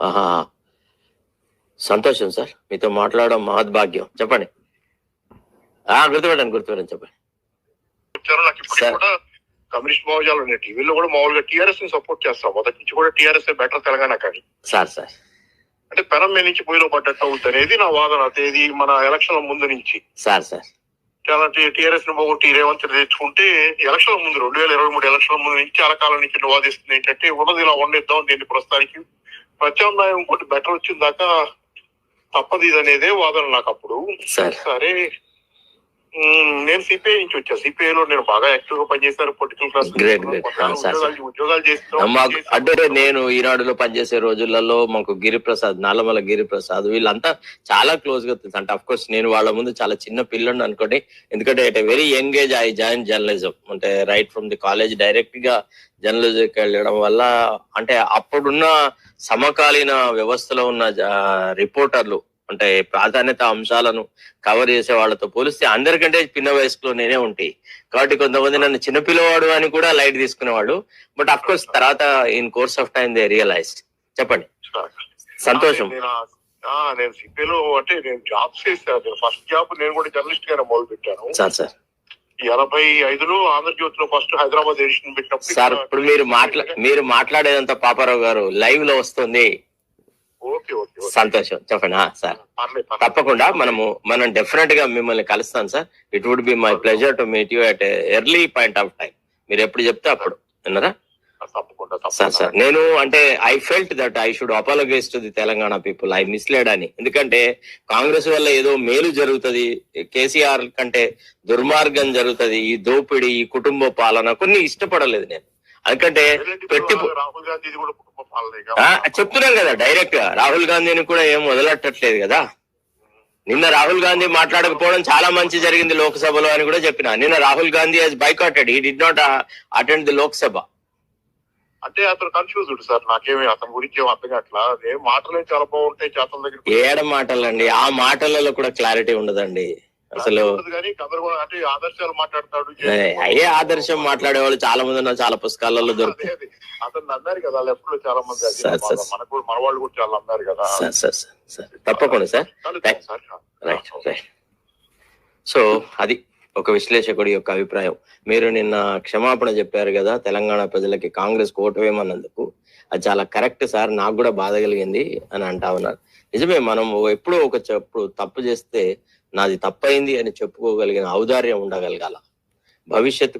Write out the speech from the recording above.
ఆహా, సంతోషం సార్, మీతో మాట్లాడడం మహద్భాగ్యం. చెప్పండి. గుర్తుపెట్టండి చెప్పండి. నాకు ఇప్పుడు కూడా కమ్యూనిస్ట్ భావజాలు ఉన్నాయి. టీవీలో కూడా మామూలుగా టీఆర్ఎస్ ని సపోర్ట్ చేస్తాం. మొదటి నుంచి కూడా టీఆర్ఎస్ బెటర్ తెలంగాణ కానీ సార్ అంటే పెరం మీద నుంచి పొయ్యిలో పడ్డట్టు అవుతుంది అనేది నా వాదన. ఇది మన ఎలక్షన్ ముందు నుంచి సార్ చాలా టీఆర్ఎస్ ను పోగొట్టి రేవంత్ తెచ్చుకుంటే ఎలక్షన్ ముందు 2023 ఎలక్షన్ ముందు నుంచి చాలా కాలం నుంచి వాదిస్తుంది ఏంటంటే ఉన్నది ఇలా వండిద్దాం దీన్ని ప్రస్తుతానికి ప్రత్యామ్నాయం ఇంకోటి బెటర్ వచ్చిన దాకా తప్పదు ఇది అనేదే వాదన నాకు అప్పుడు. సరే నేను సిపిఐ నుంచి వచ్చా. సిపిఐలో నేను బాగా యాక్టివ్ గా పనిచేశాను. పొలిటికల్ క్లాస్ ఉద్యోగాలు చేస్తున్నాను. అంటే నేను ఈనాడులో పనిచేసే రోజులలో మాకు గిరిప్రసాద్, నల్లమల గిరిప్రసాద్ వీళ్ళంతా చాలా క్లోజ్ గా తెలుసు. అంటే అఫ్ కోర్స్ నేను వాళ్ళ ముందు చాలా చిన్న పిల్లని అనుకోండి. ఎందుకంటే at very young age I join journalism. అంటే right from the college direct గా జర్నలిజంకి వెళ్ళడం వల్ల అంటే అప్పుడున్న సమకాలీన వ్యవస్థలో ఉన్న రిపోర్టర్లు అంటే ప్రాధాన్యత అంశాలను కవర్ చేసే వాళ్ళతో పోలిస్తే అందరికంటే చిన్న వయసులో నేనే ఉంటాయి. కాబట్టి కొంతమంది నన్ను చిన్నపిల్లవాడు అని కూడా లైట్ తీసుకునేవాడు. బట్ అఫ్ కోర్స్ తర్వాత in course of time they realised. చెప్పండి. సంతోషం. నేను సిపిఐలో అంటే నేను జాబ్ చేశాను. ఫస్ట్ జాబ్ నేను కూడా జర్నలిస్ట్ గానే మొదలు పెట్టాను. సార్ 85లో ఆంధ్రజ్యోతిలో ఫస్ట్ హైదరాబాద్ ఎడిషన్ పెట్టినప్పుడు. సార్ ఇప్పుడు మీరు మాట్లాడేదంతా పాపారావు గారు లైవ్ లో వస్తుంది. సంతోషం. చెప్పండి సార్. తప్పకుండా మనం డెఫినెట్ గా మిమ్మల్ని కలుస్తాను sir. It would be my pleasure to meet you at early point of time. మీరు ఎప్పుడు చెప్తే అప్పుడు. విన్నారా? సార్ నేను అంటే I felt that I should apologize to the Telangana people. I misled అని. ఎందుకంటే కాంగ్రెస్ వల్ల ఏదో మేలు జరుగుతుంది, కేసీఆర్ కంటే దుర్మార్గం జరుగుతుంది, ఈ దోపిడీ, ఈ కుటుంబ పాలన కొన్ని ఇష్టపడలేదు నేను. ఎందుకంటే చెప్తున్నాను కదా డైరెక్ట్ గా. రాహుల్ గాంధీని కూడా ఏం వదలట్టట్లేదు కదా. నిన్న రాహుల్ గాంధీ మాట్లాడకపోవడం చాలా మంచి జరిగింది లోక్సభలో అని కూడా చెప్పిన. నిన్న Rahul Gandhi has boycotted. He did not attend the Lok Sabha. అంటే అతను కన్ఫ్యూజ్డ్ సార్. నాకేమి అతని గురించి ఏం అర్థం కావట్లా. మాటలే చాలా బాగుంటాయి చేతల దగ్గర. ఏడ మాటలండి, ఆ మాటలలో కూడా క్లారిటీ ఉండదండి అసలు. అంటే ఆదర్శాలు మాట్లాడతాడు. అయ్యే ఆదర్శం మాట్లాడేవాళ్ళు చాలా మంది ఉన్నారు, చాలా పుస్తకాలలో దొరుకుతాయి. అతను అన్నారు కదా లెఫ్ట్ లో చాలా మంది, మనకు మన వాళ్ళు కూడా చాలా అన్నారు కదా. తప్పకుండా సార్. రైట్. సో అది ఒక విశ్లేషకుడి యొక్క అభిప్రాయం. మీరు నిన్న క్షమాపణ చెప్పారు కదా తెలంగాణ ప్రజలకి కాంగ్రెస్ ఓటు వేయమన్నందుకు. అది చాలా కరెక్ట్ సార్, నాకు కూడా బాధ కలిగింది అని అంటా ఉన్నారు. నిజమే, మనం ఎప్పుడో తప్పు చేస్తే నాది తప్పైంది అని చెప్పుకోగలిగిన ఔదార్యం ఉండగలగాల. భవిష్యత్తుకు